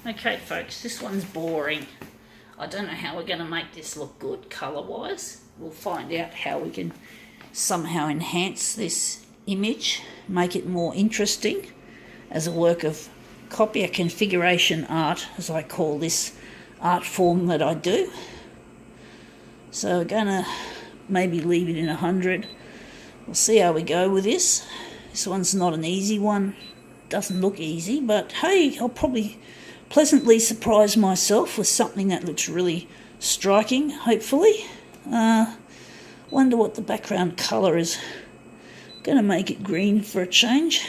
Okay folks, this one's boring. I don't know how we're going to make this look good colour-wise. We'll find out how we can somehow enhance this image, make it more interesting as a work of copier configuration art, as I call this art form that I do. So we're going to maybe leave it in 100. We'll see how we go with this. This one's not an easy one. Doesn't look easy, but hey, I'll probably pleasantly surprise myself with something that looks really striking, hopefully. Wonder what the background colour is. Going to make it green for a change.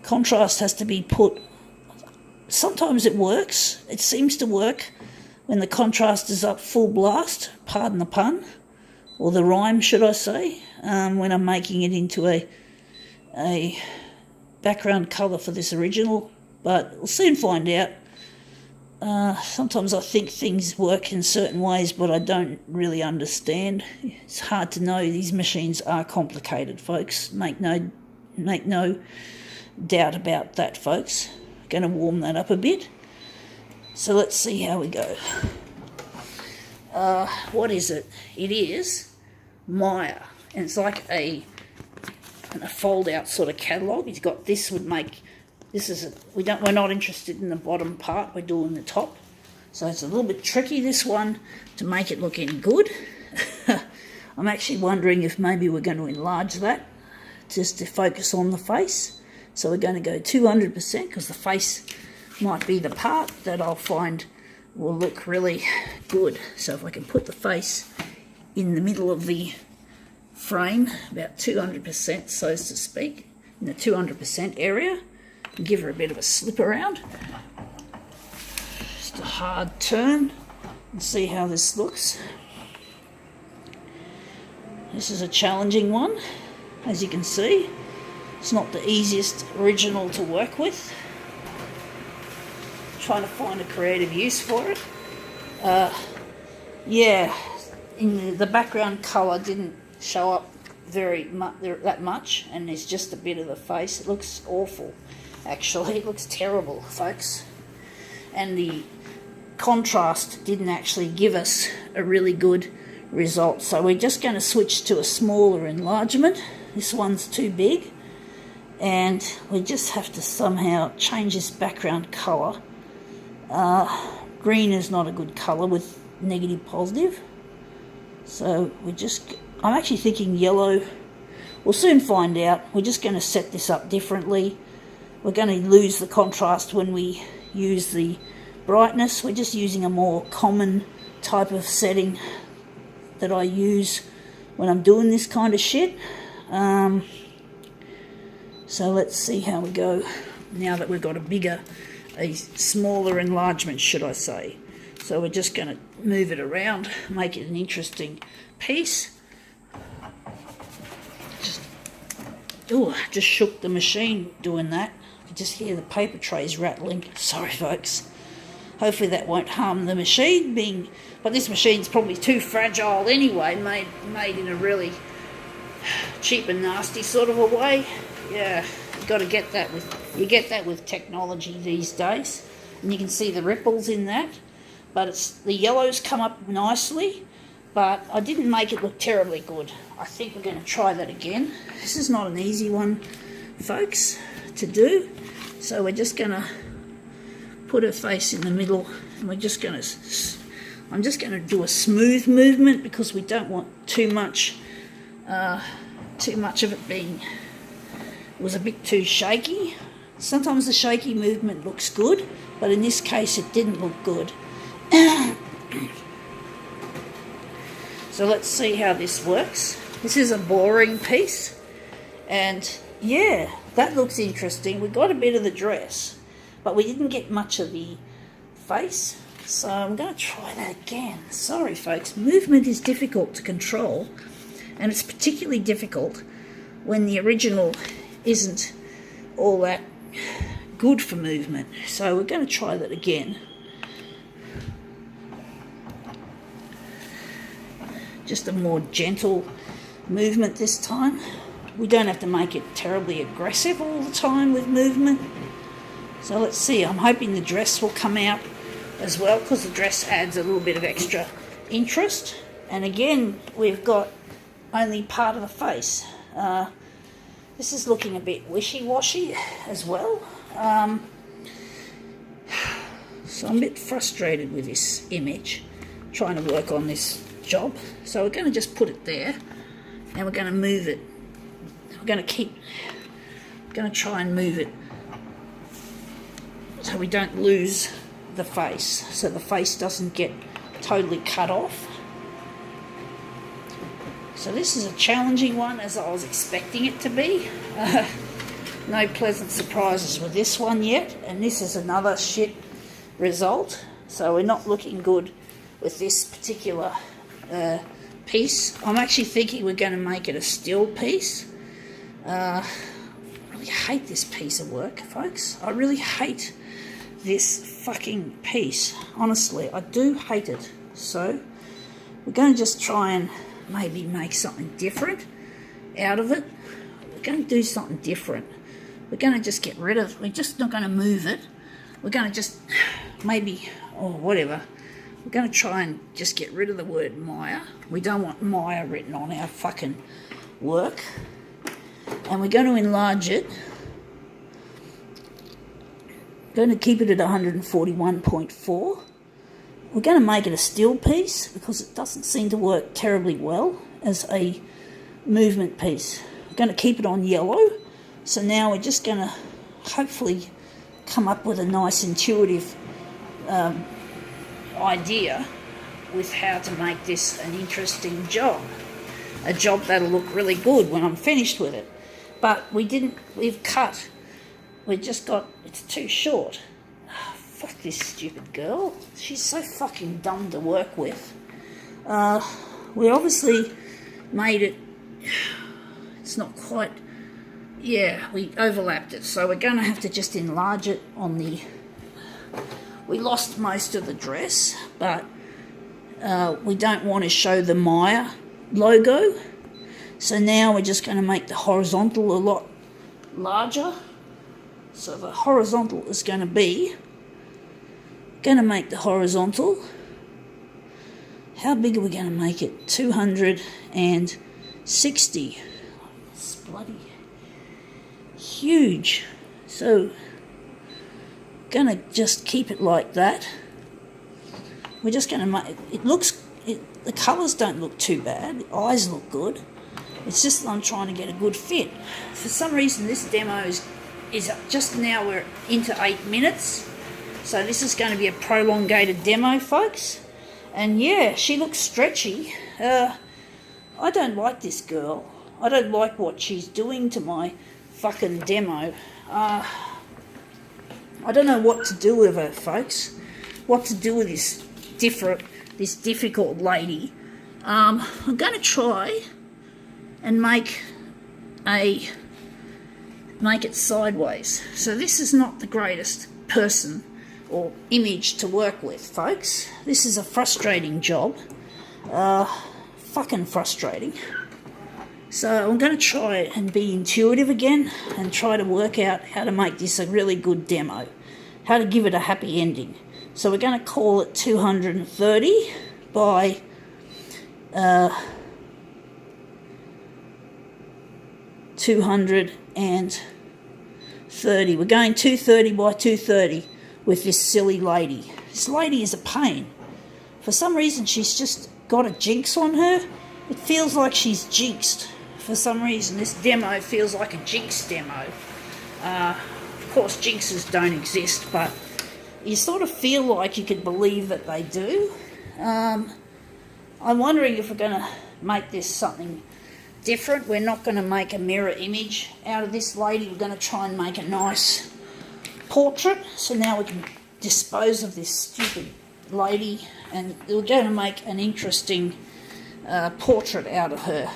Contrast has to be put. Sometimes it works. It seems to work when the contrast is up full blast, pardon the pun, or the rhyme should I say, when I'm making it into a background colour for this original, but we'll soon find out. Sometimes I think things work in certain ways, but I don't really understand. It's hard to know. These machines are complicated, folks. Make no doubt about that, folks. Going to warm that up a bit. So let's see how we go. What is it? It is Maya, and it's like a fold-out sort of catalogue. It's got this would make. We're not interested in the bottom part, we're doing the top. So it's a little bit tricky, this one, to make it look any good. I'm actually wondering if maybe we're going to enlarge that just to focus on the face. So we're going to go 200% because the face might be the part that I'll find will look really good. So if I can put the face in the middle of the frame, about 200%, so to speak, in the 200% area, give her a bit of a slip around. Just a hard turn and see how this looks. This is a challenging one, as you can see. It's not the easiest original to work with. Trying to find a creative use for it. Yeah, in the background colour didn't show up that much, and there's just a bit of the face. It looks awful. Actually, it looks terrible, folks. And the contrast didn't actually give us a really good result. So we're just going to switch to a smaller enlargement. This one's too big. And we just have to somehow change this background colour. Green is not a good colour with negative positive. So I'm actually thinking yellow. We'll soon find out. We're just going to set this up differently. We're going to lose the contrast when we use the brightness. We're just using a more common type of setting that I use when I'm doing this kind of shit. So let's see how we go now that we've got a smaller enlargement, should I say. So we're just going to move it around, make it an interesting piece. Just shook the machine doing that. You just hear the paper trays rattling. Sorry, folks. Hopefully that won't harm the machine. But this machine's probably too fragile anyway, made in a really cheap and nasty sort of a way. Yeah, you get that with technology these days, and you can see the ripples in that. But the yellows come up nicely. But I didn't make it look terribly good. I think we're going to try that again. This is not an easy one, folks, to do. So we're just going to put her face in the middle, and I'm just going to do a smooth movement because we don't want too much of it being. It was a bit too shaky. Sometimes the shaky movement looks good, but in this case it didn't look good. So let's see how this works. This is a boring piece, and yeah, that looks interesting. We got a bit of the dress, but we didn't get much of the face, so I'm going to try that again. Sorry folks, movement is difficult to control, and it's particularly difficult when the original isn't all that good for movement. So we're going to try that again. Just a more gentle movement this time. We don't have to make it terribly aggressive all the time with movement. So let's see, I'm hoping the dress will come out as well, because the dress adds a little bit of extra interest. And again, we've got only part of the face. This is looking a bit wishy-washy as well. So I'm a bit frustrated with this image, trying to work on this job. So we're going to just put it there, and we're going to move it. We're going to try and move it so we don't lose the face, so the face doesn't get totally cut off. So this is a challenging one, as I was expecting it to be. No pleasant surprises with this one yet, and this is another shit result. So we're not looking good with this particular piece. I'm actually thinking we're going to make it a still piece. I really hate this piece of work, folks. I really hate this fucking piece. Honestly, I do hate it. So we're going to just try and maybe make something different out of it. We're going to do something different. We're going to just get rid of, we're just not going to move it. We're going to just maybe, or whatever, we're going to try and just get rid of the word Maya. We don't want Maya written on our fucking work. And we're going to enlarge it. Going to keep it at 141.4. We're going to make it a still piece because it doesn't seem to work terribly well as a movement piece. We're going to keep it on yellow. So now we're just going to hopefully come up with a nice intuitive idea with how to make this an interesting job. A job that'll look really good when I'm finished with it. But we've cut. We've just got, it's too short. Oh, fuck this stupid girl. She's so fucking dumb to work with. We obviously made it, it's not quite, yeah, we overlapped it. So we're going to have to just enlarge it on the, we lost most of the dress, but we don't want to show the Maya logo. So now we're just going to make the horizontal a lot larger. So the horizontal is going to be, make the horizontal, how big are we going to make it? 260. It's bloody huge. So going to just keep it like that. We're just going to make it, the colours don't look too bad, the eyes look good. It's just that I'm trying to get a good fit. For some reason this demo is just now, we're into 8 minutes. So this is going to be a prolongated demo, folks. And yeah, she looks stretchy. I don't like this girl. I don't like what she's doing to my fucking demo. I don't know what to do with her, folks. What to do with this difficult lady. I'm going to try and make it sideways. So this is not the greatest person or image to work with, folks. This is a frustrating job. Fucking frustrating. So I'm going to try and be intuitive again and try to work out how to make this a really good demo. How to give it a happy ending. So we're going to call it 230 by 230. We're going 230 by 230 with this silly lady. This lady is a pain. For some reason she's just got a jinx on her. It feels like she's jinxed. For some reason this demo feels like a jinx demo. Of course jinxes don't exist, but you sort of feel like you could believe that they do. I'm wondering if we're going to make this something different. We're not going to make a mirror image out of this lady. We're going to try and make a nice portrait. So now we can dispose of this stupid lady, and we're going to make an interesting portrait out of her.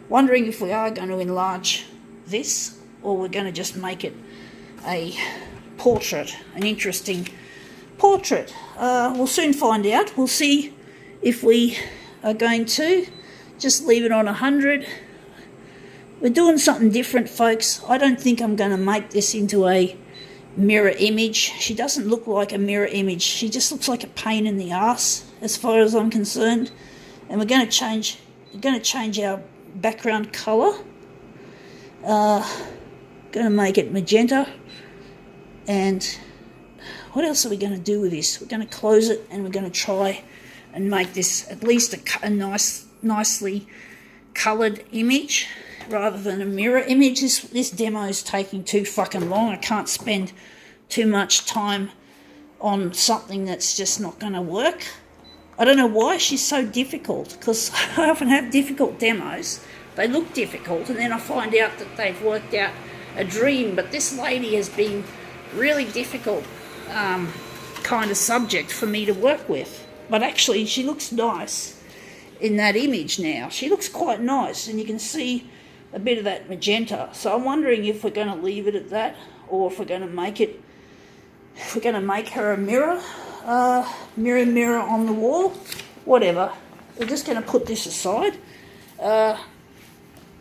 Wondering if we are going to enlarge this, or we're going to just make it a portrait, an interesting portrait. We'll soon find out. We'll see if we are going to just leave it on 100. We're doing something different, folks. I don't think I'm going to make this into a mirror image. She doesn't look like a mirror image. She just looks like a pain in the ass, as far as I'm concerned. And we're going to change our background colour. Going to make it magenta. And what else are we going to do with this? We're going to close it, and we're going to try and make this at least a nicely coloured image rather than a mirror image. This demo is taking too fucking long. I can't spend too much time on something that's just not going to work. I don't know why she's so difficult, because I often have difficult demos. They look difficult, and then I find out that they've worked out a dream. But this lady has been really difficult kind of subject for me to work with. But actually, she looks nice in that image now. She looks quite nice, and you can see a bit of that magenta. So I'm wondering if we're going to leave it at that, or if we're going to make it, if we're going to make her a mirror, mirror on the wall, whatever. We're just going to put this aside.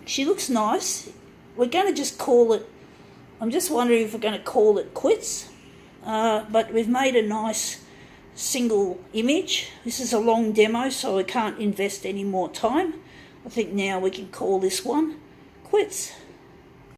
She looks nice. We're going to just call it, I'm just wondering if we're going to call it quits. But we've made a nice single image. This is a long demo, so I can't invest any more time. I think now we can call this one quits.